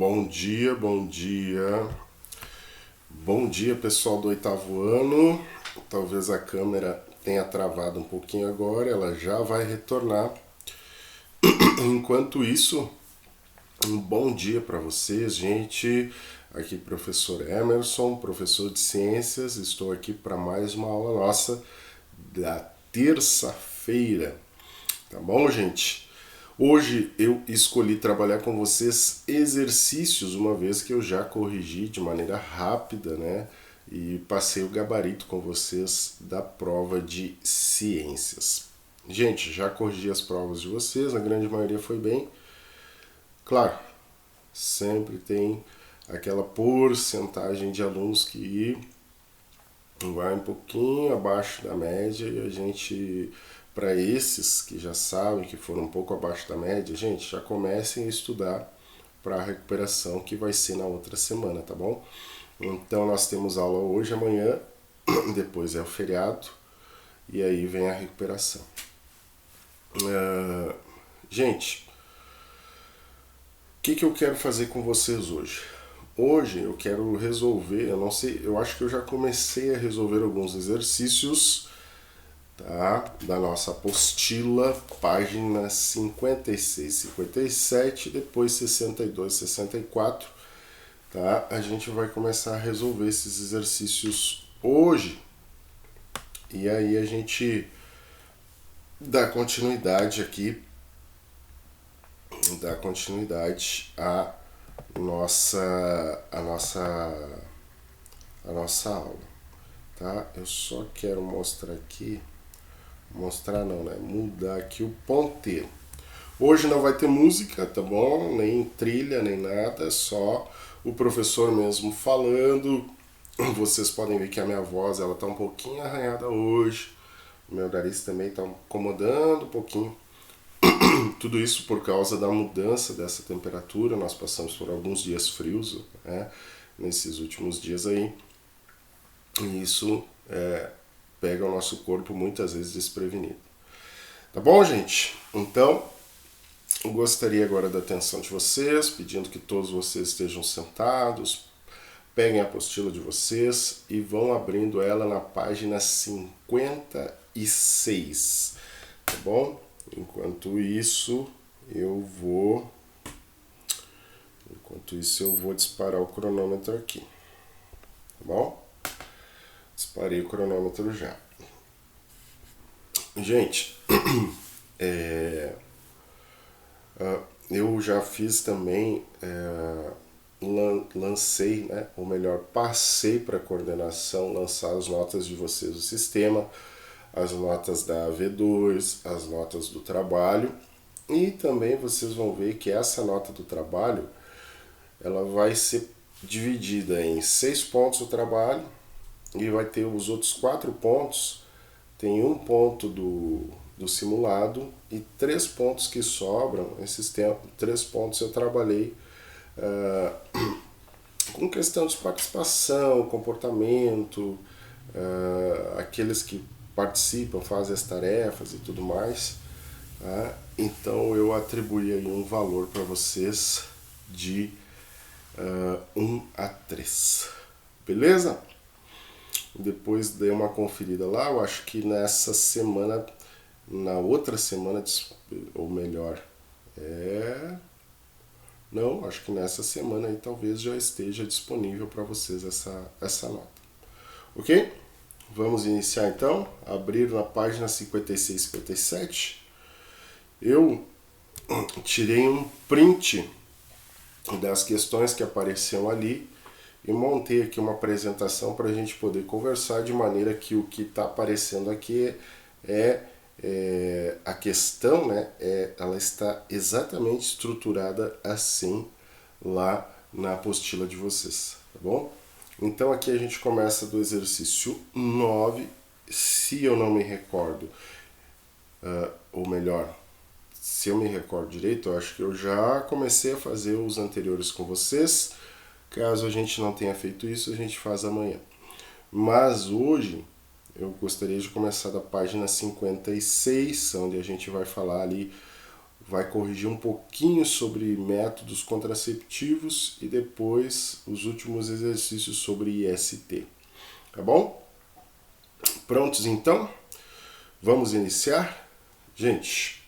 Bom dia, bom dia. Bom dia, pessoal do oitavo ano. Talvez a câmera tenha travado um pouquinho agora, ela já vai retornar. Enquanto isso, um bom dia para vocês, gente. Aqui professor Emerson, professor de ciências. Estou aqui para mais uma aula nossa da terça-feira. Tá bom, gente? Hoje eu escolhi trabalhar com vocês exercícios, uma vez que eu já corrigi de maneira rápida, né? E passei o gabarito com vocês da prova de ciências. Gente, já corrigi as provas de vocês, a grande maioria foi bem. Claro, sempre tem aquela porcentagem de alunos que vai um pouquinho abaixo da média e a gente, para esses que já sabem que foram um pouco abaixo da média, gente, já comecem a estudar para a recuperação que vai ser na outra semana, tá bom? Então nós temos aula hoje, amanhã, depois é o feriado e aí vem a recuperação. Gente, o que eu quero fazer com vocês hoje? Hoje eu quero resolver, eu não sei, eu acho que eu já comecei a resolver alguns exercícios, tá? Da nossa apostila, páginas 56, 57, depois 62, 64, tá? A gente vai começar a resolver esses exercícios hoje e aí a gente dá continuidade aqui, dá continuidade a nossa aula, tá? Eu só quero mostrar aqui, mostrar não, né? Mudar aqui o ponteiro. Hoje não vai ter música, tá bom? Nem trilha, nem nada, só o professor mesmo falando. Vocês podem ver que a minha voz ela tá um pouquinho arranhada hoje. O meu nariz também tá incomodando um pouquinho. Tudo isso por causa da mudança dessa temperatura. Nós passamos por alguns dias frios, né, nesses últimos dias aí. E isso pega o nosso corpo muitas vezes desprevenido. Tá bom, gente? Então, eu gostaria agora da atenção de vocês, pedindo que todos vocês estejam sentados, peguem a apostila de vocês e vão abrindo ela na página 56, tá bom? Enquanto isso, eu vou disparar o cronômetro aqui, tá bom? Disparei o cronômetro já. Gente, eu já fiz também, lancei, né, ou melhor, passei para a coordenação lançar as notas de vocês do sistema, as notas da V2, as notas do trabalho, e também vocês vão ver que essa nota do trabalho ela vai ser dividida em 6 pontos o trabalho e vai ter os outros 4 pontos, tem um ponto do simulado e 3 pontos que sobram. Esses 3 pontos eu trabalhei com questão de participação, comportamento, aqueles que participam, fazem as tarefas e tudo mais. Tá? Então eu atribuí aí um valor para vocês de 1 a 3. Beleza? Depois dei uma conferida lá, eu acho que nessa semana, na outra semana, ou melhor, não, acho que nessa semana aí talvez já esteja disponível para vocês essa nota. Ok? Vamos iniciar então, abrir na página 56 e 57. Eu tirei um print das questões que apareciam ali e montei aqui uma apresentação para a gente poder conversar de maneira que o que está aparecendo aqui a questão, né, ela está exatamente estruturada assim lá na apostila de vocês, tá bom? Então aqui a gente começa do exercício 9, se eu não me recordo, ou melhor, se eu me recordo direito, eu acho que eu já comecei a fazer os anteriores com vocês. Caso a gente não tenha feito isso, a gente faz amanhã. Mas hoje eu gostaria de começar da página 56, onde a gente vai falar ali vai corrigir um pouquinho sobre métodos contraceptivos e depois os últimos exercícios sobre IST. Tá bom? Prontos então? Vamos iniciar? Gente,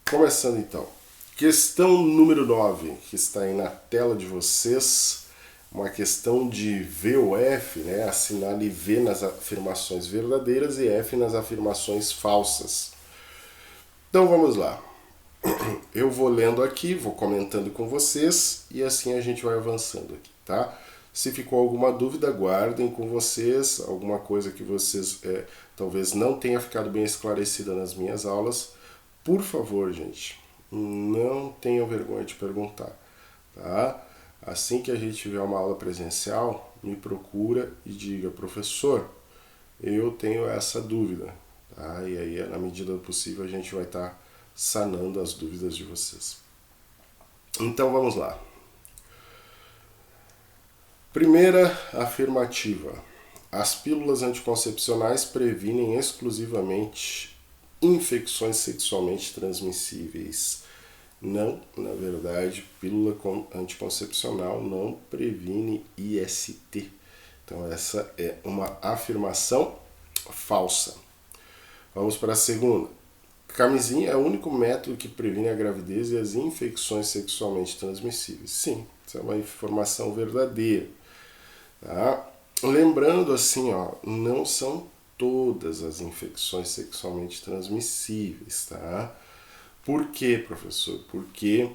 começando então. Questão número 9, que está aí na tela de vocês. Uma questão de V ou F, né? Assinale V nas afirmações verdadeiras e F nas afirmações falsas. Então vamos lá. Eu vou lendo aqui, vou comentando com vocês e assim a gente vai avançando aqui, tá? Se ficou alguma dúvida, guardem com vocês, alguma coisa que vocês talvez não tenha ficado bem esclarecida nas minhas aulas. Por favor, gente, não tenham vergonha de perguntar, tá? Assim que a gente tiver uma aula presencial, me procura e diga, professor, eu tenho essa dúvida, tá? E aí, na medida do possível, a gente vai estar sanando as dúvidas de vocês. Então, vamos lá. Primeira afirmativa. As pílulas anticoncepcionais previnem exclusivamente infecções sexualmente transmissíveis. Não, na verdade, pílula anticoncepcional não previne IST. Então essa é uma afirmação falsa. Vamos para a segunda. Camisinha é o único método que previne a gravidez e as infecções sexualmente transmissíveis. Sim, isso é uma informação verdadeira. Tá? Lembrando assim, ó, não são todas as infecções sexualmente transmissíveis, tá? Por quê, professor? Porque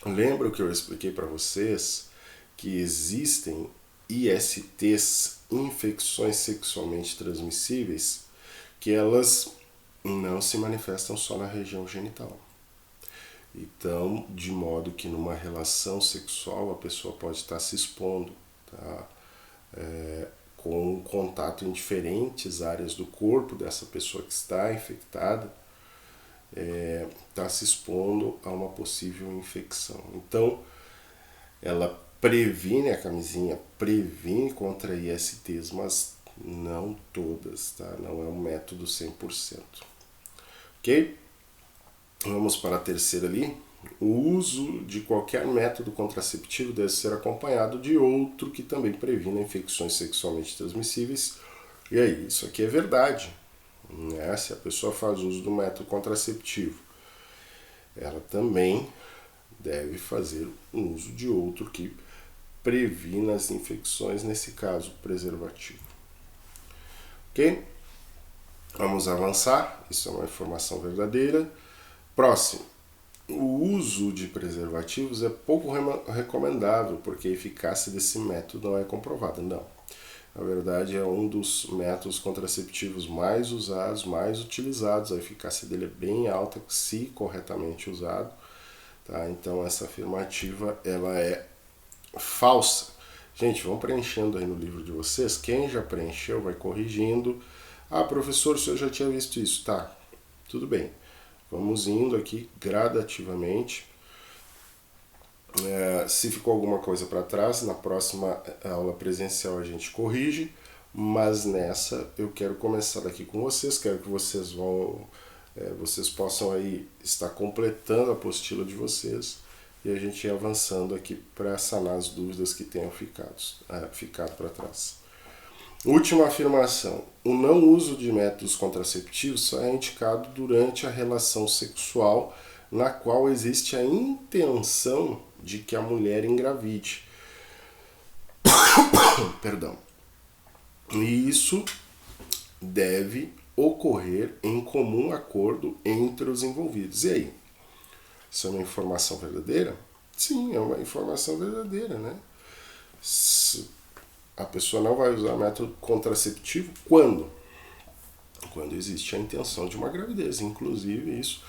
lembra o que eu expliquei para vocês que existem ISTs, infecções sexualmente transmissíveis, que elas não se manifestam só na região genital. Então, de modo que numa relação sexual a pessoa pode estar se expondo, tá? Com contato em diferentes áreas do corpo dessa pessoa que está infectada, está se expondo a uma possível infecção. Então, ela previne, a camisinha previne contra ISTs, mas não todas, tá? Não é um método 100%. Ok? Vamos para a terceira ali. O uso de qualquer método contraceptivo deve ser acompanhado de outro que também previna infecções sexualmente transmissíveis. E aí, isso aqui é verdade, né? Se a pessoa faz uso do método contraceptivo, ela também deve fazer uso de outro que previna as infecções, nesse caso, preservativo. Ok? Vamos avançar, isso é uma informação verdadeira. Próximo. O uso de preservativos é pouco recomendável, porque a eficácia desse método não é comprovada. Não. Na verdade, é um dos métodos contraceptivos mais usados, mais utilizados. A eficácia dele é bem alta, se corretamente usado. Tá? Então, essa afirmativa ela é falsa. Gente, vão preenchendo aí no livro de vocês. Quem já preencheu vai corrigindo. Ah, professor, o senhor já tinha visto isso. Tá, tudo bem. Vamos indo aqui gradativamente. Se ficou alguma coisa para trás, na próxima aula presencial a gente corrige, mas nessa eu quero começar daqui com vocês, quero que vocês vocês possam aí estar completando a apostila de vocês e a gente ir avançando aqui para sanar as dúvidas que tenham ficado para trás. Última afirmação. O não uso de métodos contraceptivos só é indicado durante a relação sexual na qual existe a intenção de que a mulher engravide. Perdão. E isso deve ocorrer em comum acordo entre os envolvidos. E aí? Isso é uma informação verdadeira? Sim, é uma informação verdadeira, né? A pessoa não vai usar método contraceptivo quando? Quando existe a intenção de uma gravidez. Inclusive isso,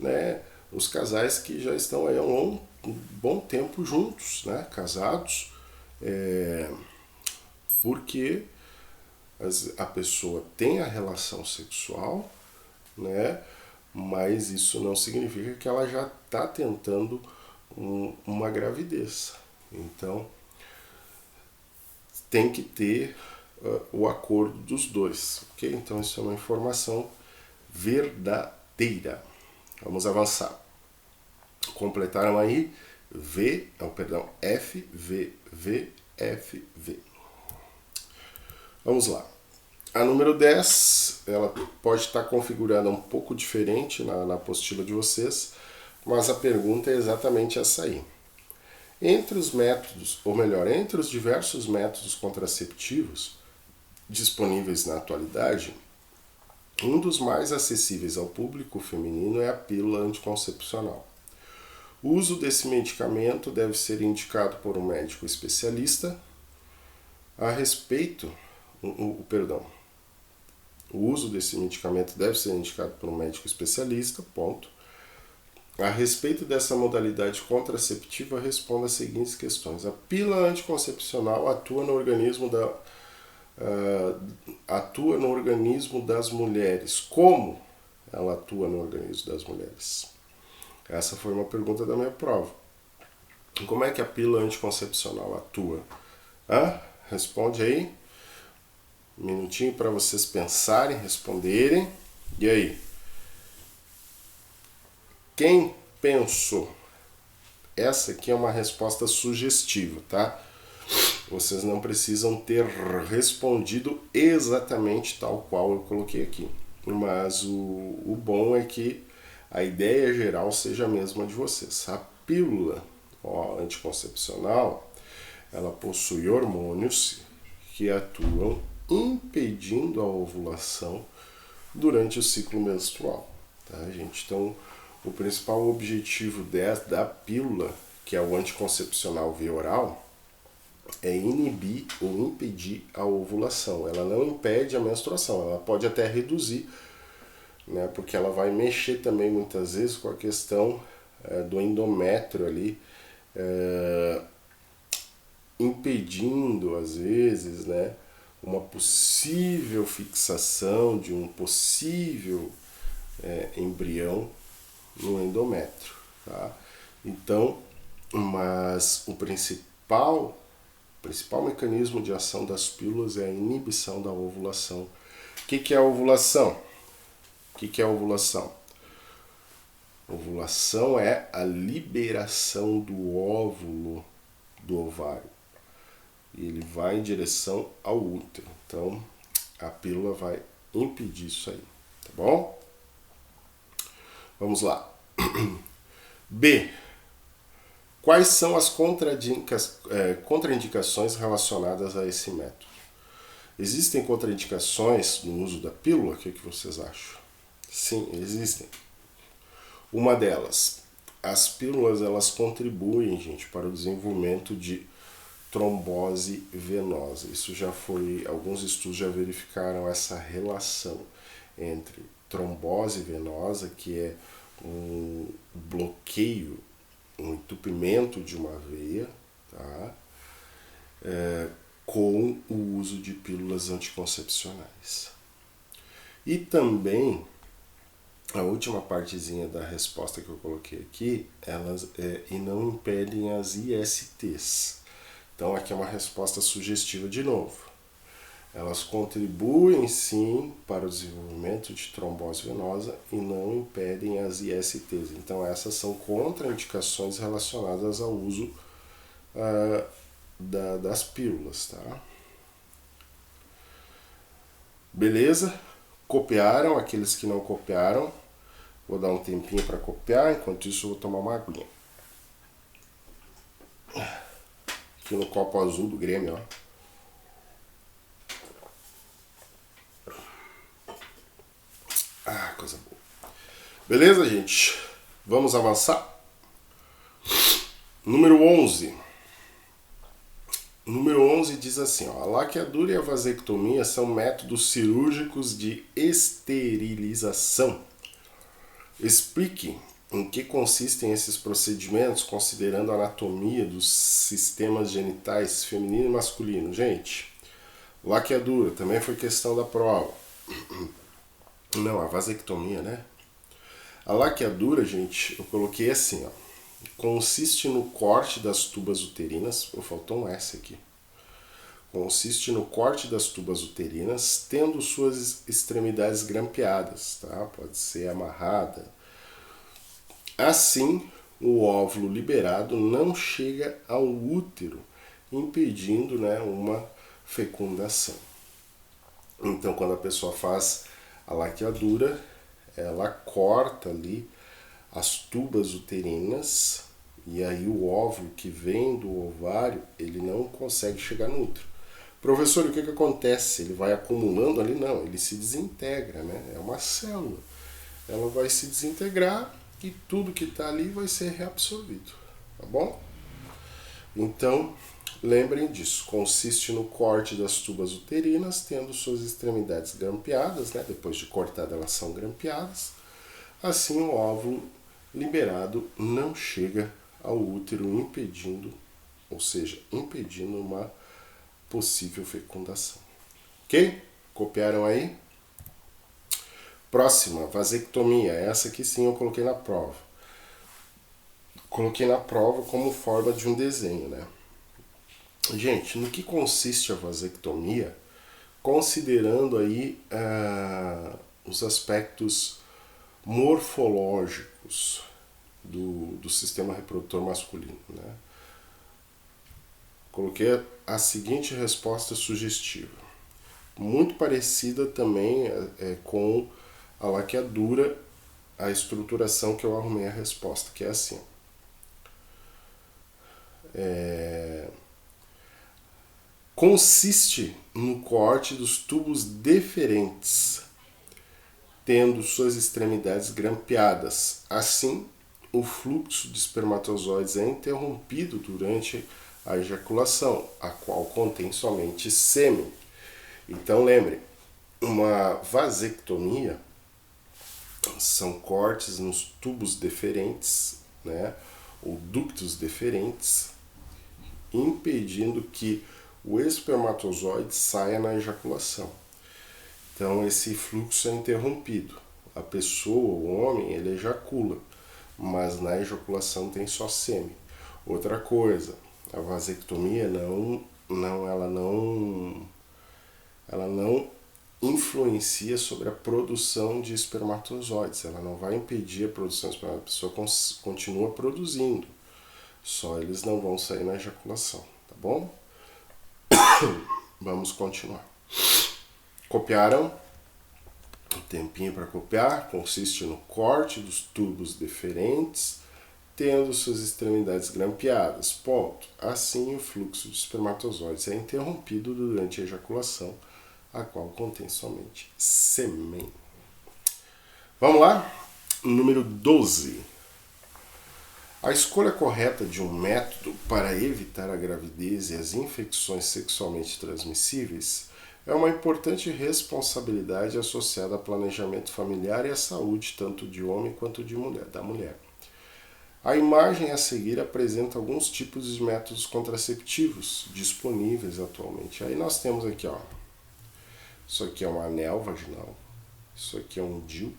né? Os casais que já estão aí há um bom tempo juntos, né? Casados, porque a pessoa tem a relação sexual, né? Mas isso não significa que ela já está tentando uma gravidez. Então, tem que ter o acordo dos dois, ok? Então, isso é uma informação verdadeira, Vamos avançar. Completaram aí F, V, V, F, V. Vamos lá. A número 10, ela pode estar configurada um pouco diferente na apostila de vocês, mas a pergunta é exatamente essa aí. Entre os métodos, ou melhor, entre os diversos métodos contraceptivos disponíveis na atualidade, um dos mais acessíveis ao público feminino é a pílula anticoncepcional. O uso desse medicamento deve ser indicado por um médico especialista. O uso desse medicamento deve ser indicado por um médico especialista, ponto. A respeito dessa modalidade contraceptiva, responda as seguintes questões. A pílula anticoncepcional atua no organismo das mulheres. Como ela atua no organismo das mulheres? Essa foi uma pergunta da minha prova. Como é que a pílula anticoncepcional atua? Responde aí. Um minutinho para vocês pensarem, responderem. E aí? Quem pensou? Essa aqui é uma resposta sugestiva, tá? Vocês não precisam ter respondido exatamente tal qual eu coloquei aqui. Mas o bom é que a ideia geral seja a mesma de vocês. A pílula anticoncepcional, ela possui hormônios que atuam impedindo a ovulação durante o ciclo menstrual, tá, gente? Então, o principal objetivo da pílula, que é o anticoncepcional via oral, é inibir ou impedir a ovulação. Ela não impede a menstruação, ela pode até reduzir, né, porque ela vai mexer também muitas vezes com a questão do endométrio ali, impedindo às vezes, né, uma possível fixação de um possível embrião no endométrio, tá? Então, mas o principal mecanismo de ação das pílulas é a inibição da ovulação. O que é a ovulação? Ovulação é a liberação do óvulo do ovário. E ele vai em direção ao útero. Então, a pílula vai impedir isso aí, tá bom? Vamos lá. B. Quais são as contraindicações relacionadas a esse método? Existem contraindicações no uso da pílula? O que vocês acham? Sim, existem. Uma delas, as pílulas, elas contribuem, gente, para o desenvolvimento de trombose venosa. Isso já foi, alguns estudos já verificaram essa relação entre trombose venosa, que é um bloqueio, um entupimento de uma veia, tá? Com o uso de pílulas anticoncepcionais. E também, a última partezinha da resposta que eu coloquei aqui, elas e não impedem as ISTs. Então aqui é uma resposta sugestiva de novo. Elas contribuem sim para o desenvolvimento de trombose venosa e não impedem as ISTs. Então essas são contraindicações relacionadas ao uso das pílulas, tá? Beleza? Copiaram? Aqueles que não copiaram, vou dar um tempinho para copiar. Enquanto isso eu vou tomar uma aguinha. Aqui no copo azul do Grêmio, ó. Coisa boa. Beleza, gente? Vamos avançar? Número 11. Número 11 diz assim, ó, a laqueadura e a vasectomia são métodos cirúrgicos de esterilização. Explique em que consistem esses procedimentos, considerando a anatomia dos sistemas genitais feminino e masculino. Gente, laqueadura também foi questão da prova. Não, a vasectomia, né? A laqueadura, gente, eu coloquei assim, ó. Consiste no corte das tubas uterinas. Faltou um S aqui. Consiste no corte das tubas uterinas, tendo suas extremidades grampeadas, tá? Pode ser amarrada, Assim, o óvulo liberado não chega ao útero, impedindo, né, uma fecundação. Então, quando a pessoa faz a laqueadura, ela corta ali as tubas uterinas e aí o óvulo que vem do ovário, ele não consegue chegar no útero. Professor, o que acontece? Ele vai acumulando ali? Não, ele se desintegra, né? É uma célula. Ela vai se desintegrar e tudo que está ali vai ser reabsorvido, tá bom? Então, lembrem disso, consiste no corte das tubas uterinas, tendo suas extremidades grampeadas, né? Depois de cortadas elas são grampeadas. Assim o óvulo liberado não chega ao útero, impedindo, ou seja, impedindo uma possível fecundação. Ok? Copiaram aí? Próxima, vasectomia. Essa aqui sim eu coloquei na prova. Coloquei na prova como forma de um desenho, né? Gente, no que consiste a vasectomia? Considerando aí os aspectos morfológicos do sistema reprodutor masculino, né? Coloquei a seguinte resposta sugestiva, muito parecida também com a laqueadura, a estruturação que eu arrumei a resposta, que é assim. Consiste no corte dos tubos deferentes, tendo suas extremidades grampeadas. Assim, o fluxo de espermatozoides é interrompido durante a ejaculação, a qual contém somente sêmen. Então lembre, uma vasectomia são cortes nos tubos deferentes, né, ou ductos deferentes, impedindo que o espermatozoide saia na ejaculação. Então esse fluxo é interrompido. A pessoa, o homem, ele ejacula, mas na ejaculação tem só sêmen. Outra coisa, a vasectomia ela não influencia sobre a produção de espermatozoides. Ela não vai impedir a produção de espermatozoides. A pessoa continua produzindo, só eles não vão sair na ejaculação, tá bom? Vamos continuar. Copiaram? Um tempinho para copiar. Consiste no corte dos tubos deferentes, tendo suas extremidades grampeadas. Ponto. Assim, o fluxo de espermatozoides é interrompido durante a ejaculação, a qual contém somente sêmen. Vamos lá? Número 12. A escolha correta de um método para evitar a gravidez e as infecções sexualmente transmissíveis é uma importante responsabilidade associada a planejamento familiar e à saúde tanto de homem quanto da mulher. A imagem a seguir apresenta alguns tipos de métodos contraceptivos disponíveis atualmente. Aí nós temos aqui, ó, isso aqui é um anel vaginal, isso aqui é um DIU,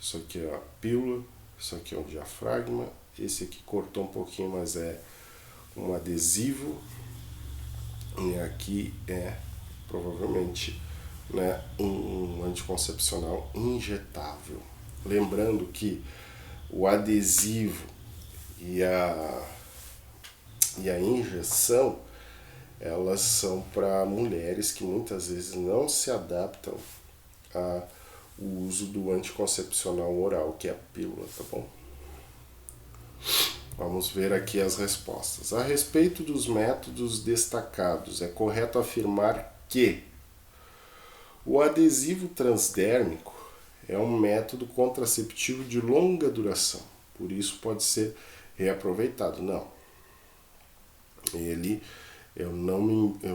isso aqui é a pílula, isso aqui é um diafragma, esse aqui cortou um pouquinho, mas é um adesivo, e aqui é provavelmente, né, um anticoncepcional injetável. Lembrando que o adesivo e a injeção, elas são para mulheres que muitas vezes não se adaptam ao uso do anticoncepcional oral, que é a pílula, tá bom? Vamos ver aqui as respostas. A respeito dos métodos destacados, é correto afirmar que o adesivo transdérmico é um método contraceptivo de longa duração, por isso pode ser reaproveitado. Não. Ele,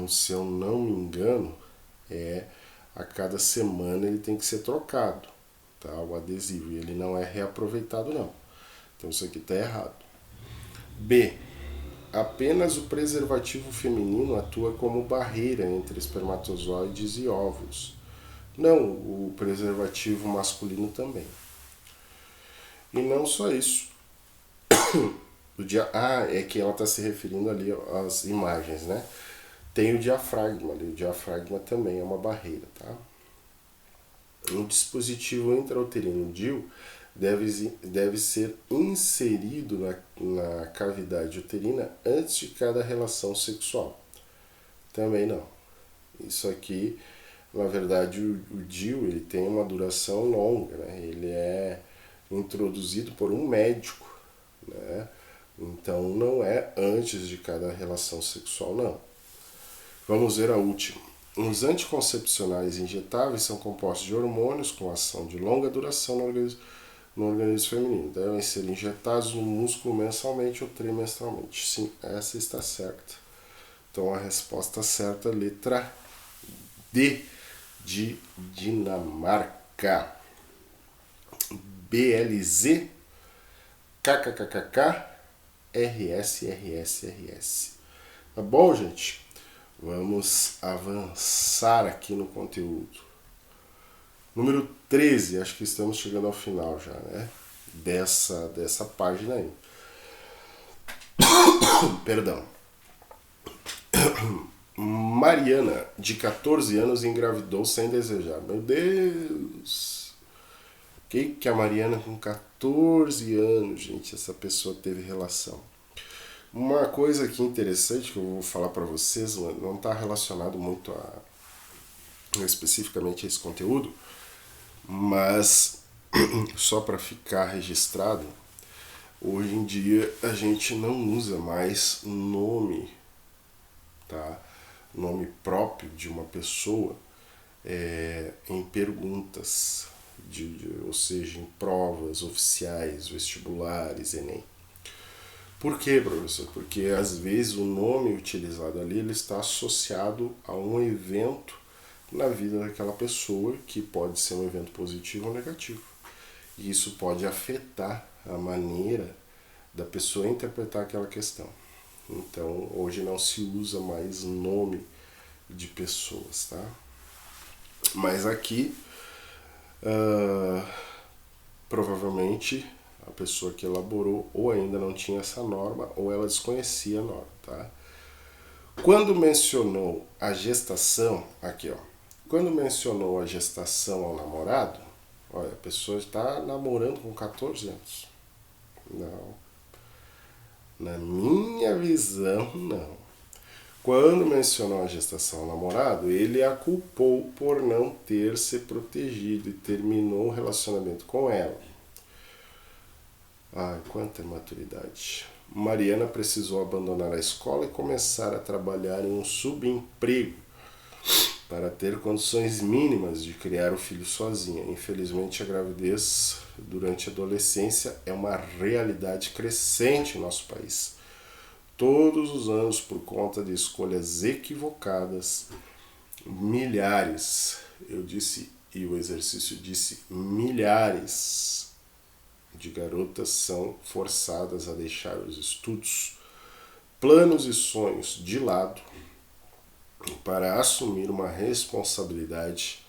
se eu não me engano, a cada semana ele tem que ser trocado, tá? O adesivo, e ele não é reaproveitado não. Então isso aqui está errado. B. Apenas o preservativo feminino atua como barreira entre espermatozoides e óvulos. Não, o preservativo masculino também. E não só isso. É que ela está se referindo ali às imagens, né? Tem o diafragma ali. O diafragma também é uma barreira, tá? O dispositivo intrauterino DIU deve ser inserido na cavidade uterina antes de cada relação sexual. Também não. Isso aqui, na verdade, o DIU ele tem uma duração longa, né? Ele é introduzido por um médico, né? Então não é antes de cada relação sexual, não. Vamos ver a última. Os anticoncepcionais injetáveis são compostos de hormônios com ação de longa duração no organismo feminino. Devem ser injetados no músculo mensalmente ou trimestralmente. Sim, essa está certa. Então a resposta certa é a letra D de Dinamarca. BLZ KKKKK RS. Tá bom, gente? Vamos avançar aqui no conteúdo. Número 13, acho que estamos chegando ao final já, né? Dessa página aí. Perdão. Mariana, de 14 anos, engravidou sem desejar. Meu Deus! Que a Mariana, com 14 anos, gente, essa pessoa teve relação. Uma coisa aqui interessante que eu vou falar para vocês, não está relacionado muito especificamente a esse conteúdo, mas só para ficar registrado, hoje em dia a gente não usa mais nome, tá? Nome próprio de uma pessoa em perguntas, ou seja, em provas oficiais, vestibulares, Enem. Por quê, professor? Porque às vezes o nome utilizado ali ele está associado a um evento na vida daquela pessoa, que pode ser um evento positivo ou negativo. E isso pode afetar a maneira da pessoa interpretar aquela questão. Então, hoje não se usa mais nome de pessoas, tá? Mas aqui, provavelmente, a pessoa que elaborou ou ainda não tinha essa norma ou ela desconhecia a norma, tá? Quando mencionou a gestação, aqui ó, quando mencionou a gestação ao namorado, olha, a pessoa está namorando com 14 anos. Não. Na minha visão, não. Quando mencionou a gestação ao namorado, ele a culpou por não ter se protegido e terminou o relacionamento com ela. Ai, quanta imaturidade. Mariana precisou abandonar a escola e começar a trabalhar em um subemprego para ter condições mínimas de criar o filho sozinha. Infelizmente, a gravidez durante a adolescência é uma realidade crescente em nosso país. Todos os anos, por conta de escolhas equivocadas, milhares, eu disse, e o exercício disse, milhares de garotas são forçadas a deixar os estudos, planos e sonhos de lado para assumir uma responsabilidade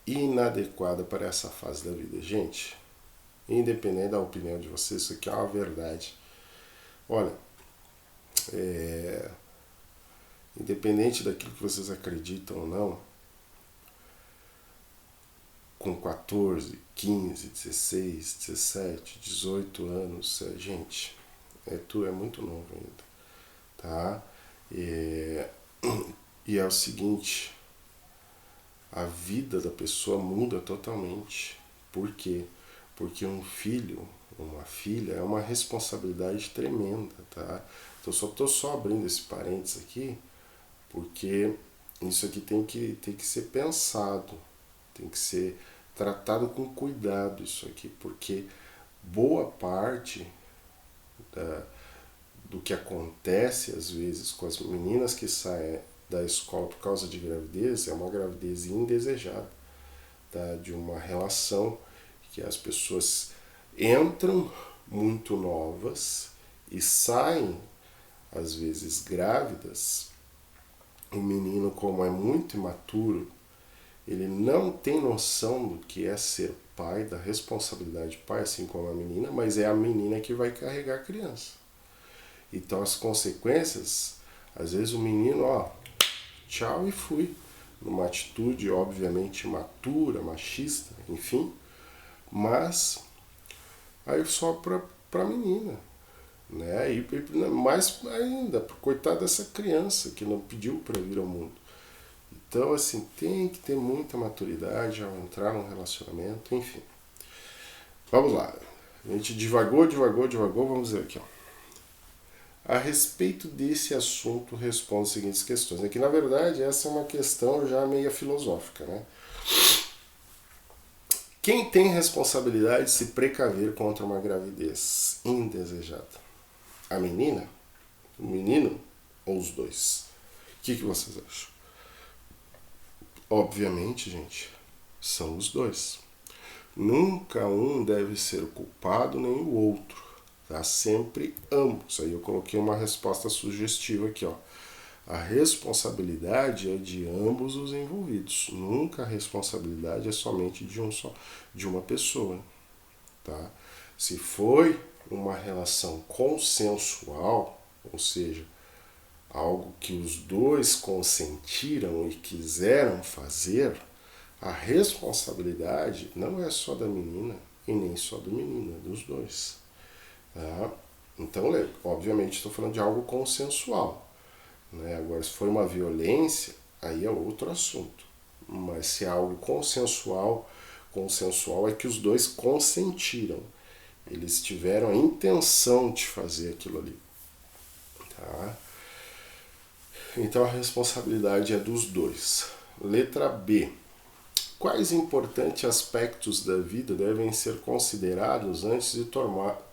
inadequada para essa fase da vida. Gente, independente da opinião de vocês, isso aqui é uma verdade. Olha, independente daquilo que vocês acreditam ou não, com 14, 15, 16, 17, 18 anos, gente, é muito novo ainda, tá? E é o seguinte, a vida da pessoa muda totalmente. Por quê? Porque um filho, uma filha, é uma responsabilidade tremenda, tá? Então estou só abrindo esse parênteses aqui, porque isso aqui tem que ser pensado, tem que ser tratado com cuidado isso aqui, porque boa parte do que acontece às vezes com as meninas que saem da escola por causa de gravidez é uma gravidez indesejada, tá? De uma relação que as pessoas entram muito novas e saem às vezes grávidas. O menino, como é muito imaturo, ele não tem noção do que é ser pai, da responsabilidade de pai, assim como a menina, mas é a menina que vai carregar a criança. Então as consequências, às vezes o menino, tchau e fui, numa atitude obviamente imatura, machista, enfim, mas aí só para a menina. Né? E mais ainda, coitada dessa criança que não pediu para vir ao mundo. Então, assim, tem que ter muita maturidade ao entrar num relacionamento, enfim. Vamos lá. A gente divagou, vamos ver aqui. Ó. A respeito desse assunto, respondo as seguintes questões. É que, na verdade, essa é uma questão já meio filosófica, né? Quem tem responsabilidade de se precaver contra uma gravidez indesejada? A menina? O menino? Ou os dois? O que vocês acham? Obviamente, gente, são os dois. Nunca um deve ser culpado nem o outro. Tá? Sempre ambos. Aí eu coloquei uma resposta sugestiva aqui, ó. A responsabilidade é de ambos os envolvidos. Nunca a responsabilidade é somente de de uma pessoa, tá? Se foi uma relação consensual, ou seja, algo que os dois consentiram e quiseram fazer, a responsabilidade não é só da menina e nem só do menino, é dos dois. Tá? Então, obviamente, estou falando de algo consensual. Né? Agora, se for uma violência, aí é outro assunto. Mas se é algo consensual, consensual é que os dois consentiram. Eles tiveram a intenção de fazer aquilo ali. Tá? Então a responsabilidade é dos dois. Letra B. Quais importantes aspectos da vida devem ser considerados antes de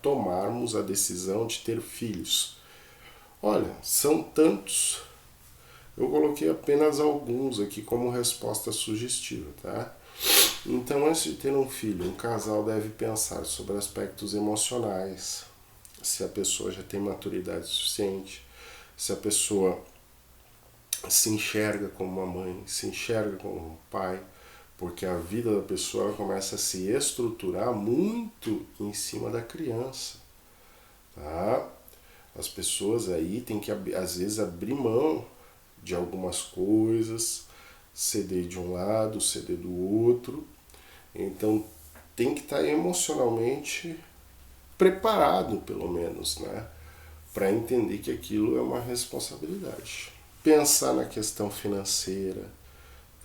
tomarmos a decisão de ter filhos? Olha, são tantos. Eu coloquei apenas alguns aqui como resposta sugestiva, tá? Então, antes de ter um filho, um casal deve pensar sobre aspectos emocionais, se a pessoa já tem maturidade suficiente, se a pessoa se enxerga como uma mãe, se enxerga como um pai, porque a vida da pessoa começa a se estruturar muito em cima da criança, tá? As pessoas aí têm que, às vezes, abrir mão de algumas coisas, ceder de um lado, ceder do outro. Então, tem que estar emocionalmente preparado, pelo menos, né? Para entender que aquilo é uma responsabilidade. Pensar na questão financeira,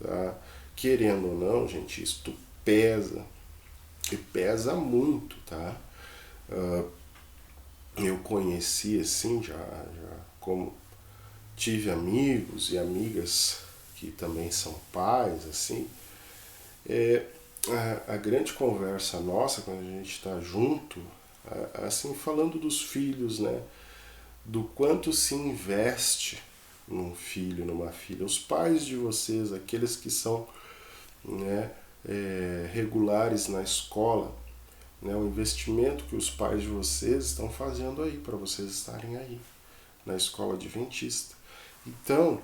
tá? Querendo ou não, gente, isto pesa, e pesa muito, tá? Eu conheci, assim, já como tive amigos e amigas que também são pais, assim, a grande conversa nossa quando a gente está junto, assim, falando dos filhos, né? Do quanto se investe num filho, numa filha. Os pais de vocês, aqueles que são, né, regulares na escola, né, o investimento que os pais de vocês estão fazendo aí para vocês estarem aí na escola adventista. Então,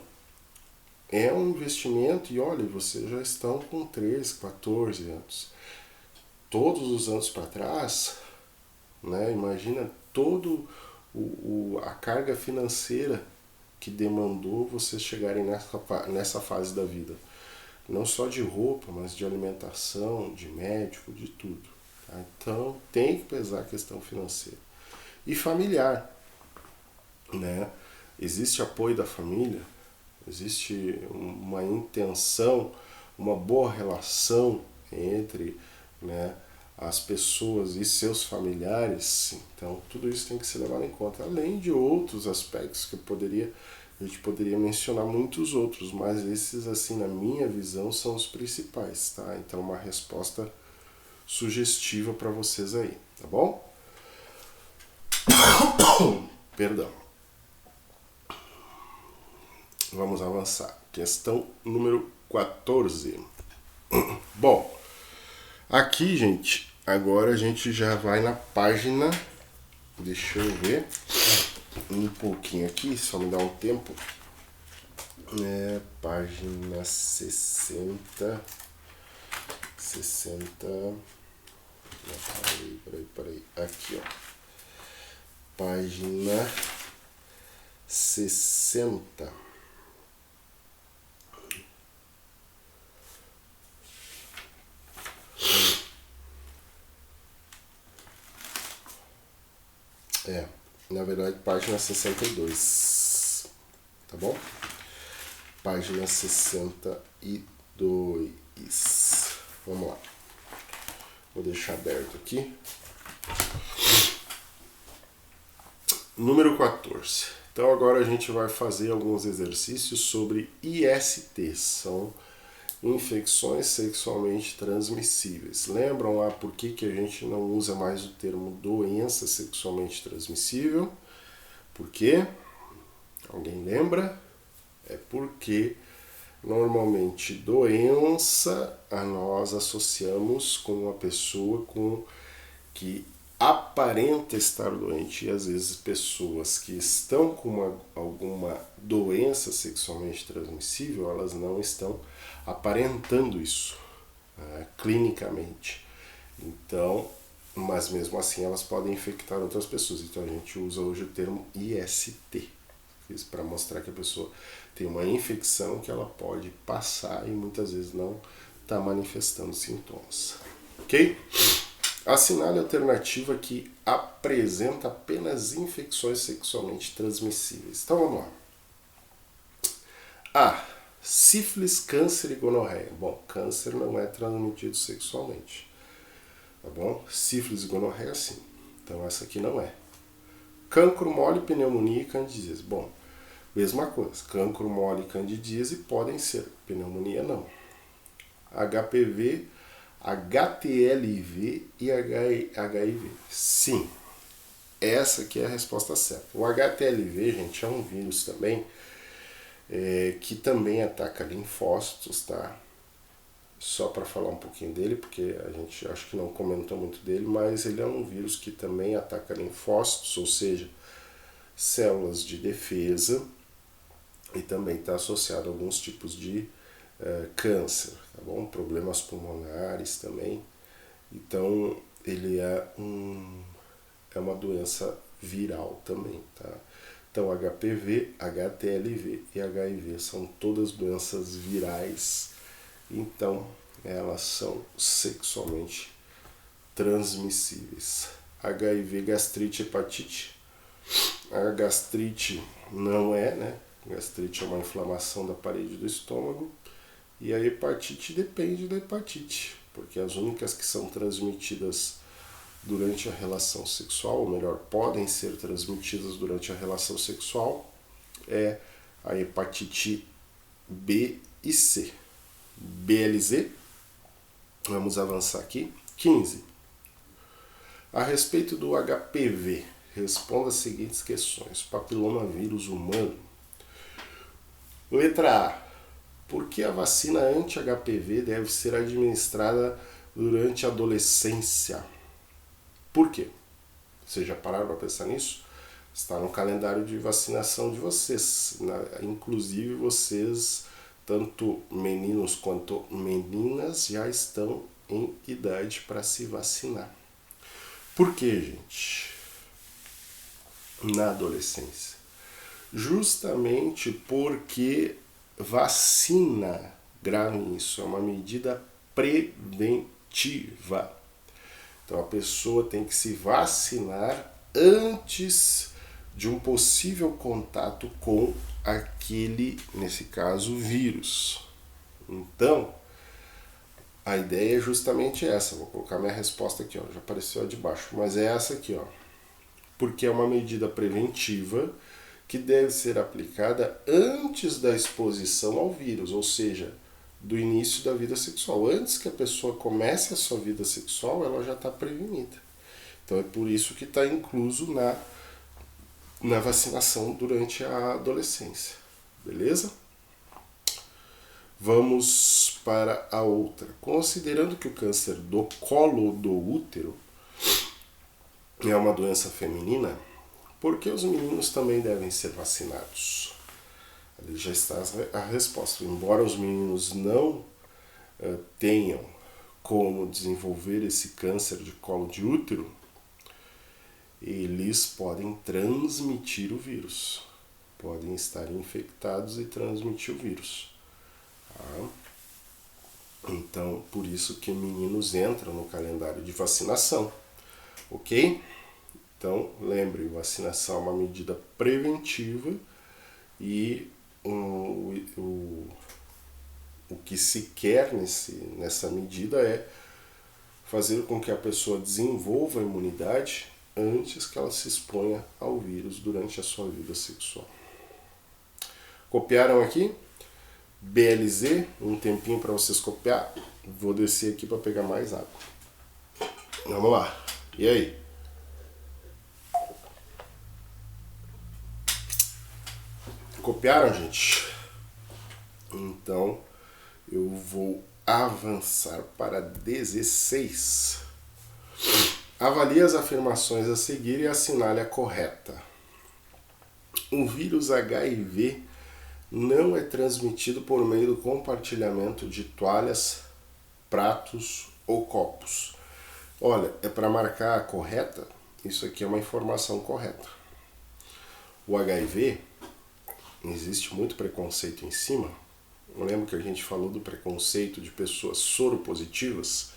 é um investimento e olha, vocês já estão com 13, 14 anos. Todos os anos para trás, né, imagina todo a carga financeira que demandou vocês chegarem nessa fase da vida. Não só de roupa, mas de alimentação, de médico, de tudo. Tá? Então tem que pesar a questão financeira. E familiar. Né? Existe apoio da família, existe uma intenção, uma boa relação entre, né, as pessoas e seus familiares. Então tudo isso tem que ser levado em conta, além de outros aspectos que a gente poderia mencionar muitos outros, mas esses, assim, na minha visão, são os principais, tá? Então uma resposta sugestiva para vocês aí, tá bom? Perdão. Vamos avançar. Questão número 14. Bom, aqui, gente, agora a gente já vai na página. Deixa eu ver um pouquinho aqui, só me dá um tempo. Página 60. 60. Peraí. Aqui, ó. Página 60. Na verdade, página 62. Tá bom? Página 62. Vamos lá. Vou deixar aberto aqui. Número 14. Então agora a gente vai fazer alguns exercícios sobre IST. São infecções sexualmente transmissíveis. Lembram lá por que a gente não usa mais o termo doença sexualmente transmissível? Por quê? Alguém lembra? É porque normalmente doença nós associamos com uma pessoa que aparenta estar doente, e às vezes pessoas que estão com alguma doença sexualmente transmissível, elas não estão aparentando isso clinicamente. Então, mas mesmo assim elas podem infectar outras pessoas. Então a gente usa hoje o termo IST, para mostrar que a pessoa tem uma infecção que ela pode passar e muitas vezes não está manifestando sintomas. Ok? Assinale a alternativa que apresenta apenas infecções sexualmente transmissíveis. Então vamos lá. A. Sífilis, câncer e gonorreia. Bom, câncer não é transmitido sexualmente. Tá bom? Sífilis e gonorreia sim. Então essa aqui não é. Cancro mole, pneumonia e candidíase. Bom, mesma coisa. Cancro mole e candidíase podem ser. Pneumonia não. HPV, HTLV e HIV. Sim, essa aqui é a resposta certa. O HTLV, gente, é um vírus também que também ataca linfócitos, tá? Só para falar um pouquinho dele, porque a gente acho que não comentou muito dele, mas ele é um vírus que também ataca linfócitos, ou seja, células de defesa, e também está associado a alguns tipos de câncer, tá bom? Problemas pulmonares também. Então ele é uma doença viral também, tá? Então HPV, HTLV e HIV são todas doenças virais. Então elas são sexualmente transmissíveis. HIV, gastrite, hepatite. A gastrite não é, né? Gastrite é uma inflamação da parede do estômago. E a hepatite depende da hepatite, porque as únicas que são transmitidas durante a relação sexual, ou melhor, podem ser transmitidas durante a relação sexual, é a hepatite B e C. BLZ, vamos avançar aqui. 15. A respeito do HPV, responda as seguintes questões. Papilomavírus humano. Letra A. Por que a vacina anti-HPV deve ser administrada durante a adolescência? Por quê? Vocês já pararam para pensar nisso? Está no calendário de vacinação de vocês. Inclusive vocês, tanto meninos quanto meninas, já estão em idade para se vacinar. Por quê, gente? Na adolescência. Justamente porque vacina, gravem isso, é uma medida preventiva. Então a pessoa tem que se vacinar antes de um possível contato com aquele, nesse caso, vírus. Então, a ideia é justamente essa. Vou colocar minha resposta aqui, ó, já apareceu a de baixo, mas é essa aqui, ó. Porque é uma medida preventiva que deve ser aplicada antes da exposição ao vírus, ou seja, do início da vida sexual. Antes que a pessoa comece a sua vida sexual, ela já está prevenida. Então é por isso que está incluso na vacinação durante a adolescência. Beleza? Vamos para a outra. Considerando que o câncer do colo do útero é uma doença feminina, por que os meninos também devem ser vacinados? Ali já está a resposta. Embora os meninos não tenham como desenvolver esse câncer de colo de útero, eles podem transmitir o vírus. Podem estar infectados e transmitir o vírus. Tá? Então, por isso que meninos entram no calendário de vacinação. Ok? Então, lembre, vacinação é uma medida preventiva e o que se quer nessa medida é fazer com que a pessoa desenvolva a imunidade antes que ela se exponha ao vírus durante a sua vida sexual. Copiaram aqui? BLZ, um tempinho para vocês copiar. Vou descer aqui para pegar mais água. Vamos lá. E aí? Copiaram, gente? Então, eu vou avançar para 16. Avalie as afirmações a seguir e assinale a correta. O vírus HIV não é transmitido por meio do compartilhamento de toalhas, pratos ou copos. Olha, é para marcar a correta? Isso aqui é uma informação correta. O HIV, existe muito preconceito em cima. Eu lembro que a gente falou do preconceito de pessoas soropositivas.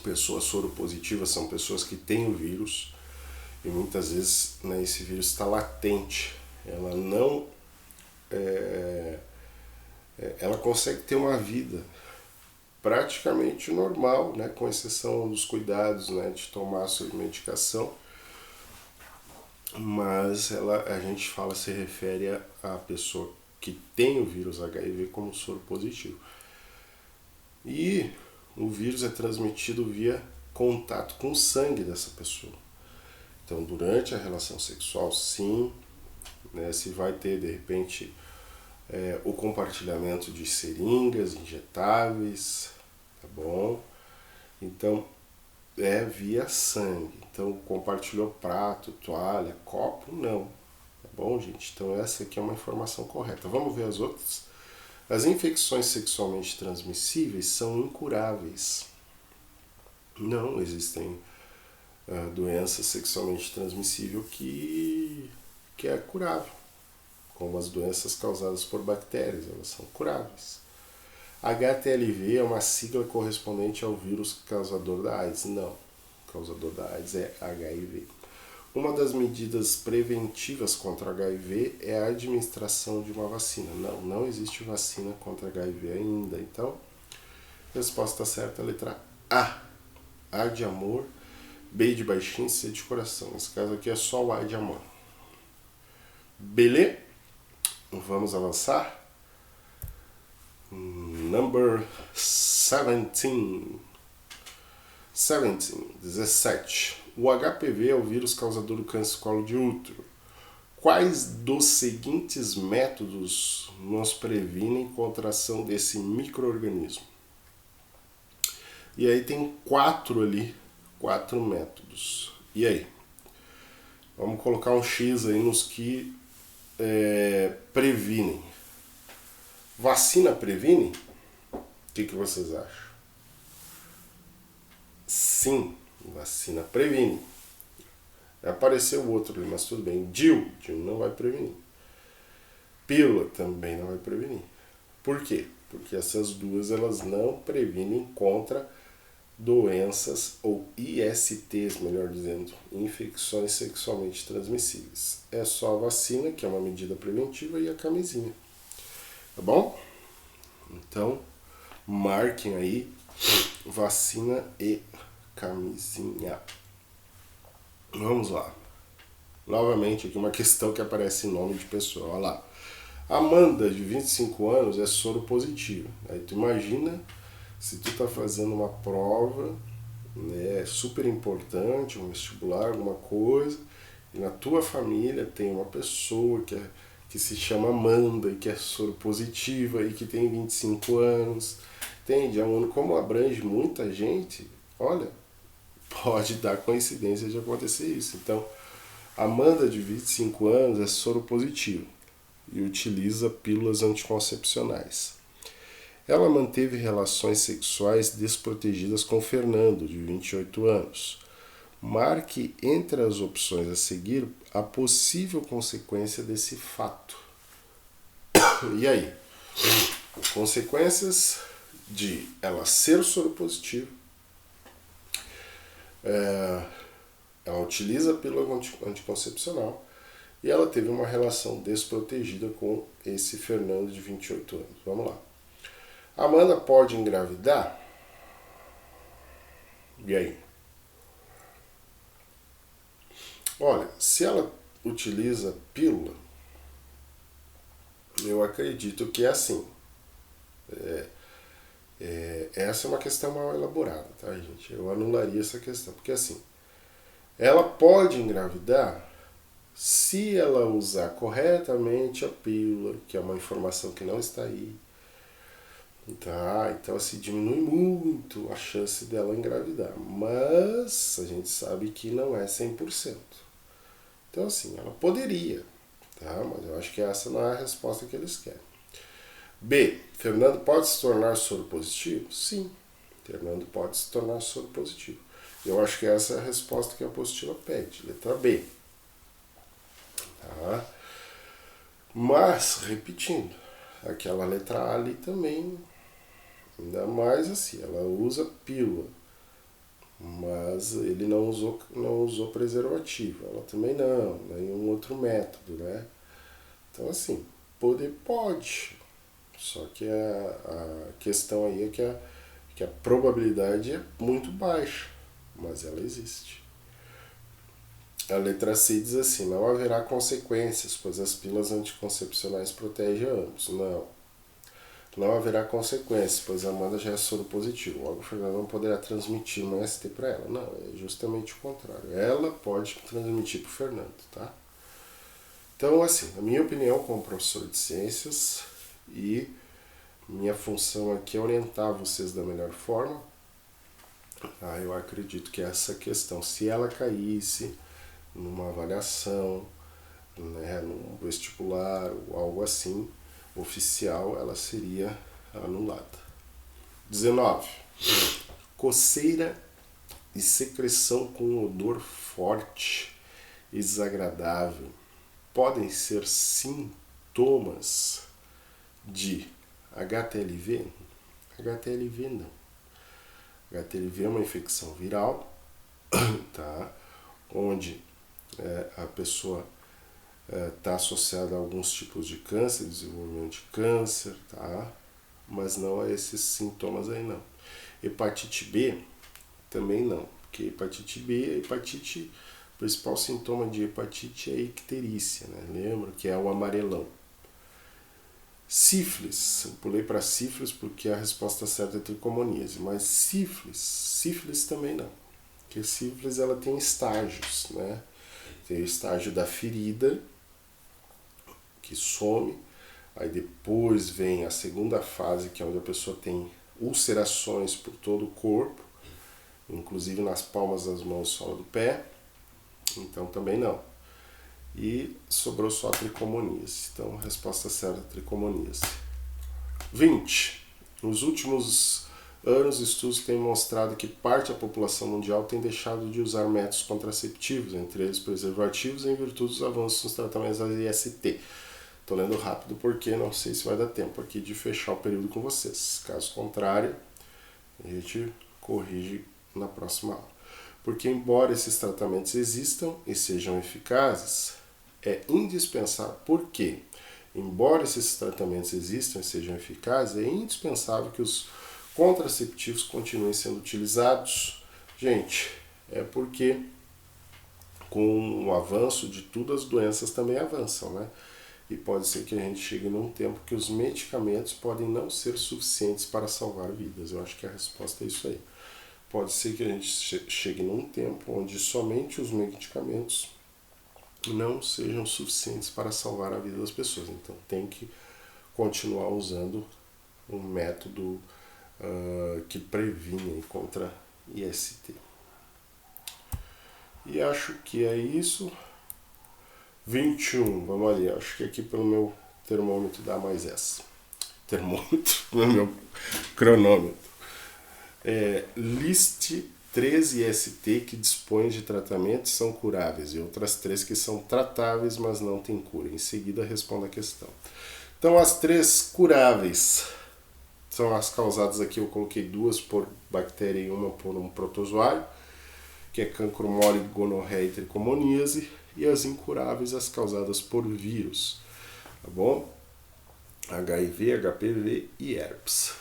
Pessoas soropositivas são pessoas que têm o vírus e muitas vezes, né, esse vírus está latente. Ela não ela consegue ter uma vida praticamente normal, né, com exceção dos cuidados, né, de tomar a sua medicação, mas a gente se refere à pessoa que tem o vírus HIV como soro positivo. E o vírus é transmitido via contato com o sangue dessa pessoa. Então, durante a relação sexual, sim, né, se vai ter, de repente, o compartilhamento de seringas injetáveis, tá bom? Então, é via sangue. Então, compartilhou prato, toalha, copo, não. Tá bom, gente? Então, essa aqui é uma informação correta. Vamos ver as outras? As infecções sexualmente transmissíveis são incuráveis. Não existem doenças sexualmente transmissíveis que é curável, como as doenças causadas por bactérias, elas são curáveis. HTLV é uma sigla correspondente ao vírus causador da AIDS. Não, o causador da AIDS é HIV. Uma das medidas preventivas contra HIV é a administração de uma vacina. Não existe vacina contra HIV ainda. Então, resposta certa, letra A. A de amor, B de baixinho, C de coração. Nesse caso aqui é só o A de amor. Beleza? Vamos avançar? Number 17. 17. O HPV é o vírus causador do câncer de colo de útero. Quais dos seguintes métodos nos previnem contra a ação desse micro-organismo? E aí tem 4 métodos. E aí? Vamos colocar um X aí nos que previnem. Vacina previne? O que vocês acham? Sim, vacina previne. Apareceu o outro ali, mas tudo bem. DIU não vai prevenir. Pílula também não vai prevenir. Por quê? Porque essas duas elas não previnem contra doenças ou ISTs, melhor dizendo, infecções sexualmente transmissíveis. É só a vacina, que é uma medida preventiva, e a camisinha. Tá bom? Então, marquem aí vacina e camisinha. Vamos lá. Novamente aqui uma questão que aparece em nome de pessoa. Olha lá. Amanda, de 25 anos, é soro positivo. Aí tu imagina se tu tá fazendo uma prova, né, super importante, um vestibular, alguma coisa, e na tua família tem uma pessoa que se chama Amanda e que é soro positiva e que tem 25 anos. Entende? Como abrange muita gente, olha, pode dar coincidência de acontecer isso. Então, Amanda, de 25 anos, é soro positivo e utiliza pílulas anticoncepcionais. Ela manteve relações sexuais desprotegidas com Fernando, de 28 anos. Marque entre as opções a seguir a possível consequência desse fato. E aí? Consequências de ela ser soropositiva, Ela utiliza a pílula anticoncepcional e ela teve uma relação desprotegida com esse Fernando de 28 anos. Vamos lá. Amanda pode engravidar? E aí? Olha, se ela utiliza pílula, eu acredito que é assim. Essa é uma questão mal elaborada, tá, gente? Eu anularia essa questão, porque assim, ela pode engravidar se ela usar corretamente a pílula, que é uma informação que não está aí, tá? Então assim, diminui muito a chance dela engravidar, mas a gente sabe que não é 100%. Então assim, ela poderia, tá? Mas eu acho que essa não é a resposta que eles querem. B. Fernando pode se tornar soro positivo? Sim, Fernando pode se tornar soro positivo. Eu acho que essa é a resposta que a apostila pede, letra B. Tá? Mas, repetindo, aquela letra A ali também, ainda mais assim, ela usa pílula, mas ele não usou preservativo, ela também não, nenhum outro método, né? Então assim, poder pode, só que a questão aí é que a probabilidade é muito baixa, mas ela existe. A letra C diz assim, não haverá consequências, pois as pílulas anticoncepcionais protegem ambos. Não haverá consequências, pois a Amanda já é soro positivo. Logo, o Fernando não poderá transmitir uma ST para ela. Não, é justamente o contrário. Ela pode transmitir para o Fernando, tá? Então, assim, na minha opinião, como professor de ciências, e minha função aqui é orientar vocês da melhor forma, eu acredito que essa questão, se ela caísse numa avaliação, né, num vestibular ou algo assim, oficial, ela seria anulada. 19. Coceira e secreção com odor forte e desagradável podem ser sintomas de HTLV? HTLV não. HTLV é uma infecção viral, tá? Onde a pessoa está associada a alguns tipos de câncer, desenvolvimento de câncer, tá? Mas não a esses sintomas aí não. Hepatite B também não, porque hepatite B, o principal sintoma de hepatite é a icterícia, né? Lembra que é o amarelão. Sífilis, eu pulei para sífilis porque a resposta certa é tricomoníase, mas sífilis também não, porque sífilis ela tem estágios, né? Tem o estágio da ferida, que some, aí depois vem a segunda fase, que é onde a pessoa tem ulcerações por todo o corpo, inclusive nas palmas das mãos e sola do pé, então também não. E sobrou só a tricomoníase, então a resposta certa é tricomoníase. 20. Nos últimos anos, estudos têm mostrado que parte da população mundial tem deixado de usar métodos contraceptivos, entre eles preservativos, em virtude dos avanços nos tratamentos da IST. Estou lendo rápido porque não sei se vai dar tempo aqui de fechar o período com vocês. Caso contrário, a gente corrige na próxima aula. Porque embora esses tratamentos existam e sejam eficazes, é indispensável. Por quê? Embora esses tratamentos existam e sejam eficazes, é indispensável que os contraceptivos continuem sendo utilizados. Gente, é porque com o avanço de tudo as doenças também avançam, né? E pode ser que a gente chegue num tempo que os medicamentos podem não ser suficientes para salvar vidas. Eu acho que a resposta é isso aí. Pode ser que a gente chegue num tempo onde somente os medicamentos não sejam suficientes para salvar a vida das pessoas. Então tem que continuar usando um método que previne contra IST. E acho que é isso. 21, vamos ali, acho que aqui pelo meu termômetro dá mais essa. Termômetro, no meu cronômetro. Liste 13 IST que dispõem de tratamento e são curáveis, e outras 3 que são tratáveis, mas não têm cura. Em seguida, responda a questão. Então, as 3 curáveis são as causadas aqui, eu coloquei 2 por bactéria e 1 por um protozoário, que é cancro mole, gonorreia e tricomoníase, e as incuráveis, as causadas por vírus, tá bom? HIV, HPV e herpes.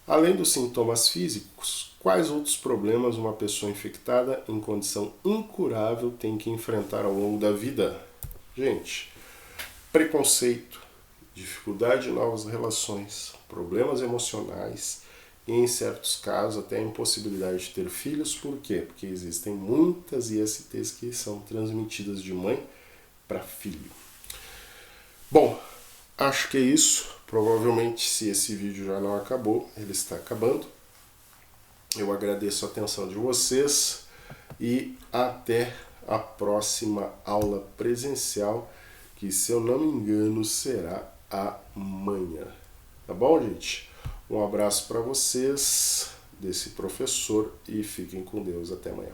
Além dos sintomas físicos, quais outros problemas uma pessoa infectada em condição incurável tem que enfrentar ao longo da vida? Gente, preconceito, dificuldade de novas relações, problemas emocionais e, em certos casos, até a impossibilidade de ter filhos. Por quê? Porque existem muitas ISTs que são transmitidas de mãe para filho. Bom, acho que é isso. Provavelmente, se esse vídeo já não acabou, ele está acabando. Eu agradeço a atenção de vocês e até a próxima aula presencial, que, se eu não me engano, será amanhã. Tá bom, gente? Um abraço para vocês, desse professor, e fiquem com Deus. Até amanhã.